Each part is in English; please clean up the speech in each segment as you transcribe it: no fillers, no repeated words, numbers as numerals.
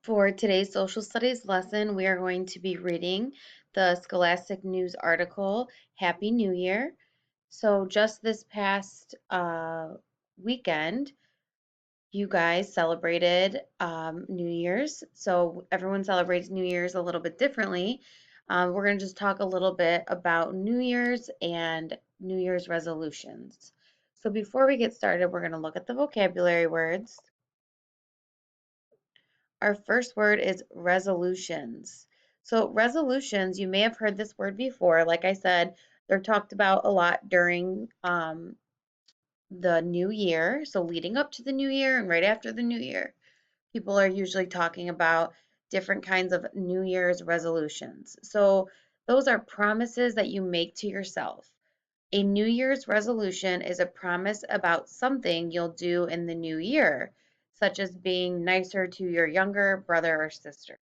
For today's social studies lesson, we are going to be reading the Scholastic News article, Happy New Year. So, just this past weekend, you guys celebrated New Year's. So, everyone celebrates New Year's a little bit differently. We're going to just talk a little bit about New Year's and New Year's resolutions. So, before we get started, we're going to look at the vocabulary words. Our first word is resolutions. So, resolutions, you may have heard this word before. Like I said, they're talked about a lot during the new year. So, leading up to the new year and right after the new year, people are usually talking about different kinds of New Year's resolutions. So, those are promises that you make to yourself. A New Year's resolution is a promise about something you'll do in the new year, such as being nicer to your younger brother or sister.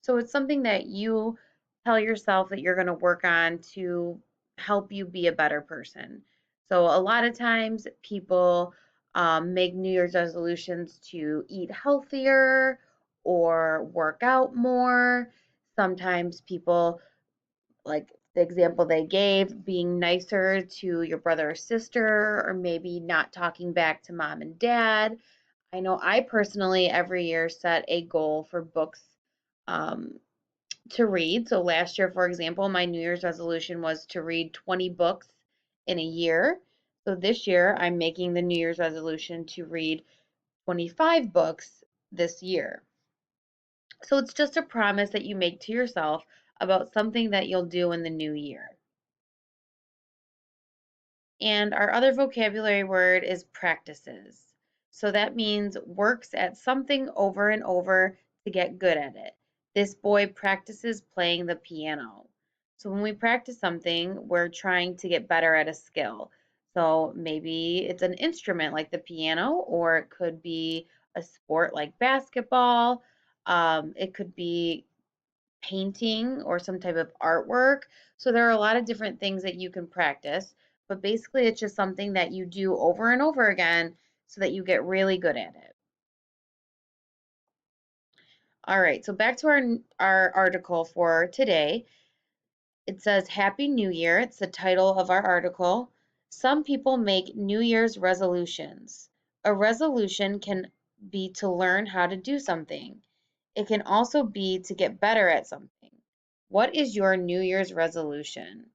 So it's something that you tell yourself that you're going to work on to help you be a better person. So a lot of times people make New Year's resolutions to eat healthier or work out more. Sometimes people, like the example they gave, being nicer to your brother or sister, or maybe not talking back to mom and dad. I know I personally every year set a goal for books um, to read. So last year, for example, my New Year's resolution was to read 20 books in a year. So this year, I'm making the New Year's resolution to read 25 books this year. So it's just a promise that you make to yourself about something that you'll do in the new year. And our other vocabulary word is practices. So that means works at something over and over to get good at it. This boy practices playing the piano. So when we practice something, we're trying to get better at a skill. So maybe it's an instrument like the piano, or it could be a sport like basketball. It could be painting or some type of artwork. So there are a lot of different things that you can practice, but basically it's just something that you do over and over again so that you get really good at it. All right, so back to our article for today. It says Happy New Year. It's the title of our article. Some people make New Year's resolutions. A resolution can be to learn how to do something. It can also be to get better at something. What is your New Year's resolution?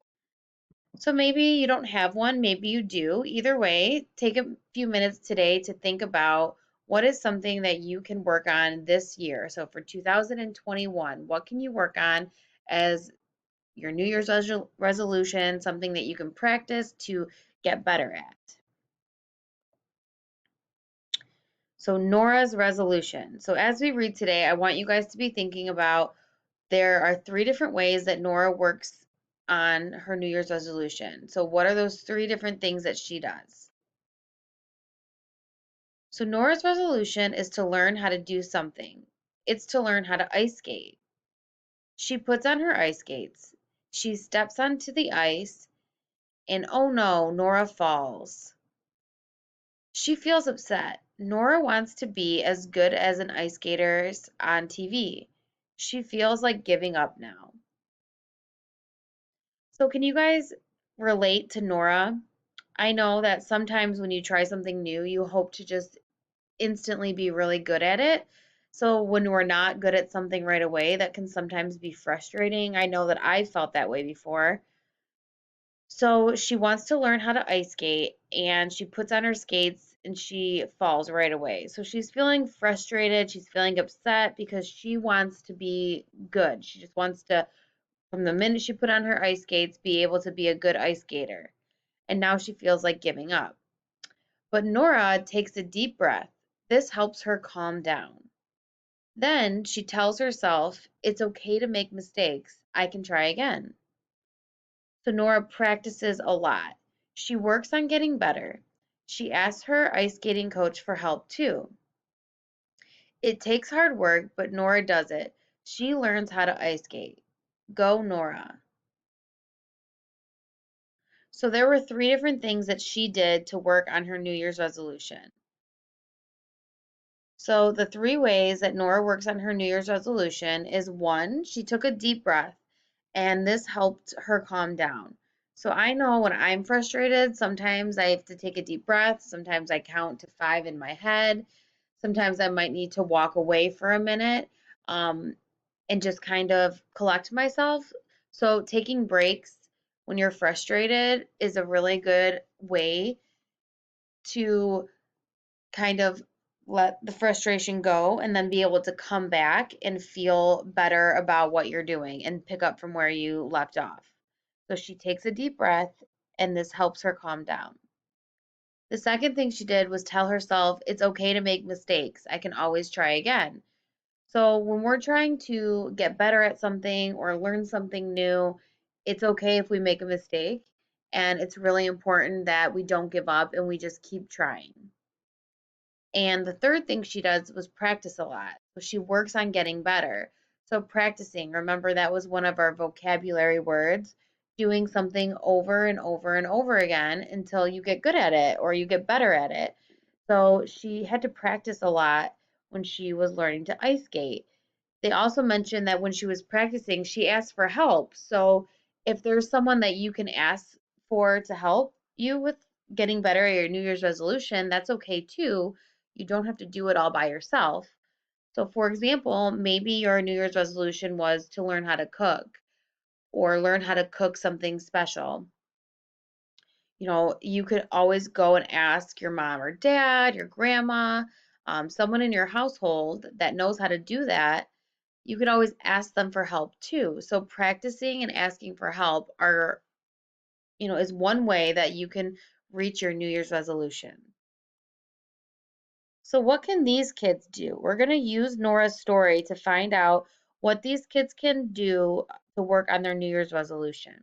So maybe you don't have one, maybe you do. Either way, take a few minutes today to think about what is something that you can work on this year. So for 2021, what can you work on as your New Year's resolution, something that you can practice to get better at? So Nora's resolution. So as we read today, I want you guys to be thinking about there are three different ways that Nora works on her New Year's resolution. So what are those three different things that she does? So Nora's resolution is to learn how to do something. It's to learn how to ice skate. She puts on her ice skates. She steps onto the ice, and oh no, Nora falls. She feels upset. Nora wants to be as good as an ice skater on TV. She feels like giving up now. So, can you guys relate to Nora? I know that sometimes when you try something new, you hope to just instantly be really good at it. So, when we're not good at something right away, that can sometimes be frustrating. I know that I felt that way before. So, she wants to learn how to ice skate and she puts on her skates and she falls right away. So, she's feeling frustrated. She's feeling upset because she wants to be good. She just wants to, from the minute she put on her ice skates, be able to be a good ice skater. And now she feels like giving up. But Nora takes a deep breath. This helps her calm down. Then she tells herself it's okay to make mistakes. I can try again. So Nora practices a lot. She works on getting better. She asks her ice skating coach for help too. It takes hard work, but Nora does it. She learns how to ice skate. Go, Nora. So there were three different things that she did to work on her New Year's resolution. So the three ways that Nora works on her New Year's resolution is one, she took a deep breath and this helped her calm down. So I know when I'm frustrated, sometimes I have to take a deep breath, sometimes I count to 5 in my head, sometimes I might need to walk away for a minute um, and just kind of collect myself. So taking breaks when you're frustrated is a really good way to kind of let the frustration go and then be able to come back and feel better about what you're doing and pick up from where you left off. So she takes a deep breath and this helps her calm down. The second thing she did was tell herself it's okay to make mistakes. I can always try again. So when we're trying to get better at something or learn something new, it's okay if we make a mistake. And it's really important that we don't give up and we just keep trying. And the third thing she does was practice a lot. So she works on getting better. So practicing, remember that was one of our vocabulary words, doing something over and over and over again until you get good at it or you get better at it. So she had to practice a lot when she was learning to ice skate. They also mentioned that when she was practicing, she asked for help. So if there's someone that you can ask for to help you with getting better at your New Year's resolution, that's okay too. You don't have to do it all by yourself. So, for example, maybe your New Year's resolution was to learn how to cook or learn how to cook something special. You could always go and ask your mom or dad, your grandma, someone in your household that knows how to do that. You could always ask them for help too. So practicing and asking for help is one way that you can reach your New Year's resolution. So what can these kids do? We're going to use Nora's story to find out what these kids can do to work on their New Year's resolution.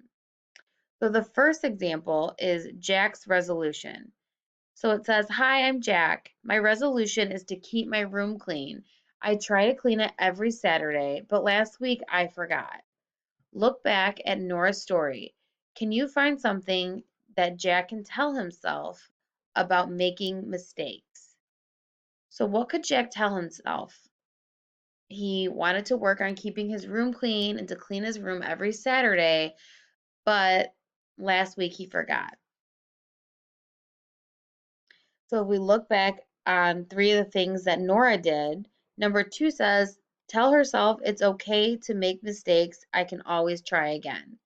So the first example is Jack's resolution. So it says, "Hi, I'm Jack. My resolution is to keep my room clean. I try to clean it every Saturday, but last week I forgot." Look back at Nora's story. Can you find something that Jack can tell himself about making mistakes? So, what could Jack tell himself? He wanted to work on keeping his room clean and to clean his room every Saturday, but last week he forgot. So, if we look back on three of the things that Nora did, number two says, tell herself it's okay to make mistakes. I can always try again.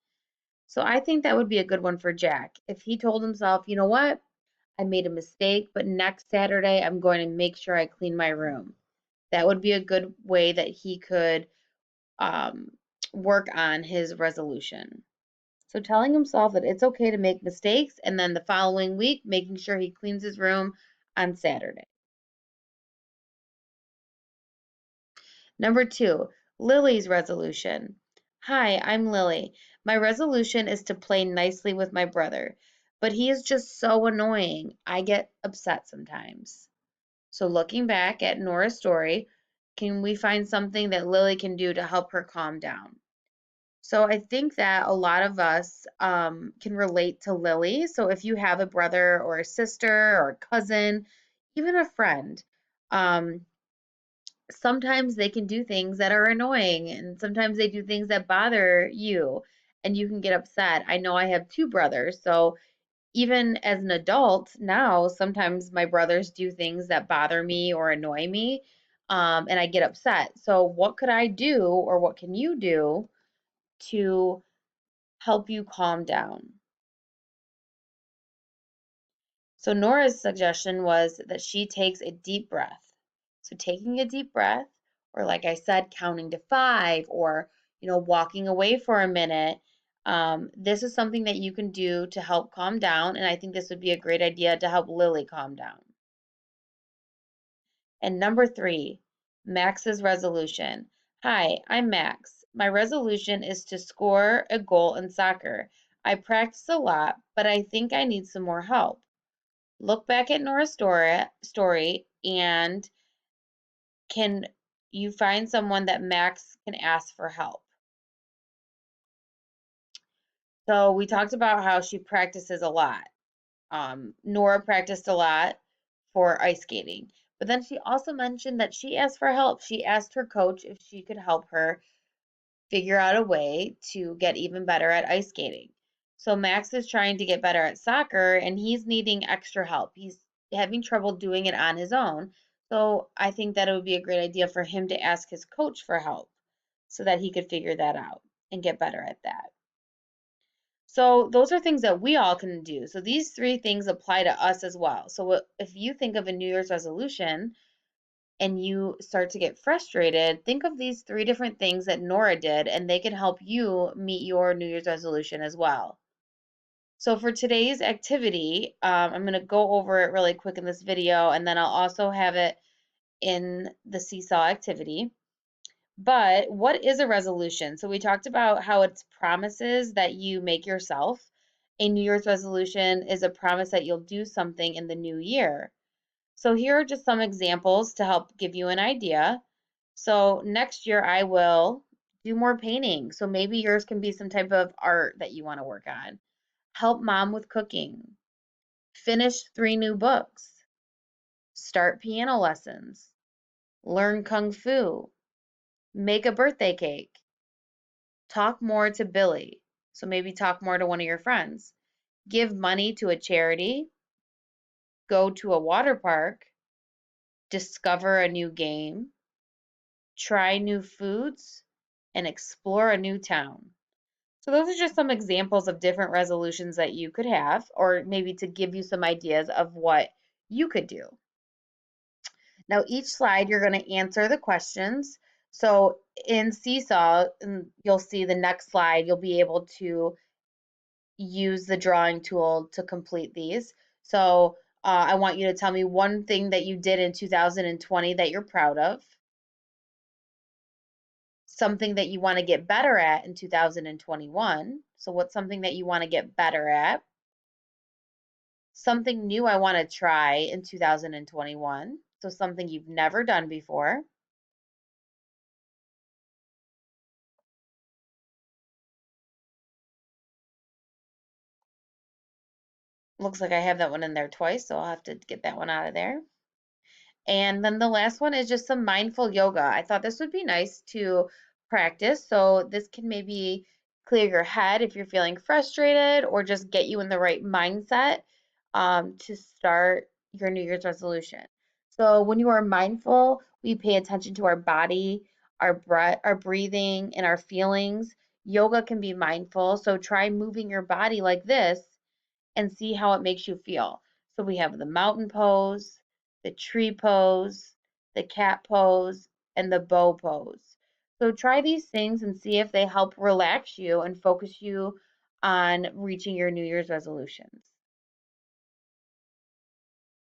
So I think that would be a good one for Jack. If he told himself, you know what, I made a mistake, but next Saturday I'm going to make sure I clean my room. That would be a good way that he could um, work on his resolution. So telling himself that it's okay to make mistakes, and then the following week, making sure he cleans his room on Saturday. Number two, Lily's resolution. "Hi, I'm Lily. My resolution is to play nicely with my brother, but he is just so annoying. I get upset sometimes." So, looking back at Nora's story, can we find something that Lily can do to help her calm down? So, I think that a lot of us can relate to Lily. So, if you have a brother or a sister or a cousin, even a friend, um, sometimes they can do things that are annoying and sometimes they do things that bother you and you can get upset. I know I have two brothers, so even as an adult now, sometimes my brothers do things that bother me or annoy me, and I get upset. So, what could I do or what can you do to help you calm down? So Nora's suggestion was that she takes a deep breath. So taking a deep breath, or like I said, counting to 5, or walking away for a minute. This is something that you can do to help calm down, and I think this would be a great idea to help Lily calm down. And number 3, Max's resolution. "Hi, I'm Max. My resolution is to score a goal in soccer. I practice a lot, but I think I need some more help." Look back at Nora's story and can you find someone that Max can ask for help? So we talked about how she practices a lot. Nora practiced a lot for ice skating, But then she also mentioned that she asked for help. She asked her coach if she could help her figure out a way to get even better at ice skating. So Max is trying to get better at soccer and he's needing extra help. He's having trouble doing it on his own. So I think that it would be a great idea for him to ask his coach for help so that he could figure that out and get better at that. So those are things that we all can do. So these three things apply to us as well. So if you think of a New Year's resolution, and you start to get frustrated, think of these three different things that Nora did, and they can help you meet your New Year's resolution as well. So for today's activity, I'm going to go over it really quick in this video, and then I'll also have it in the seesaw activity. But what is a resolution? So we talked about how it's promises that you make yourself. A New Year's resolution is a promise that you'll do something in the new year. So here are just some examples to help give you an idea. So next year I will do more painting. So maybe yours can be some type of art that you want to work on. Help mom with cooking. Finish 3 new books. Start piano lessons. Learn kung fu. Make a birthday cake. Talk more to Billy. So maybe talk more to one of your friends. Give money to a charity. Go to a water park. Discover a new game. Try new foods, and explore a new town. So those are just some examples of different resolutions that you could have, or maybe to give you some ideas of what you could do. Now, each slide, you're going to answer the questions. So in Seesaw, and you'll see the next slide, you'll be able to use the drawing tool to complete these. So I want you to tell me one thing that you did in 2020 that you're proud of, something that you want to get better at in 2021. So what's something that you want to get better at? Something new I want to try in 2021. So something you've never done before. Looks like I have that one in there twice, so I'll have to get that one out of there. And then the last one is just some mindful yoga. I thought this would be nice to practice. So this can maybe clear your head if you're feeling frustrated or just get you in the right mindset to start your New Year's resolution. So when you are mindful, we pay attention to our body, our breath, our breathing, and our feelings. Yoga can be mindful. So try moving your body like this and see how it makes you feel. So we have the mountain pose, the tree pose, the cat pose, and the bow pose. So try these things and see if they help relax you and focus you on reaching your New Year's resolutions.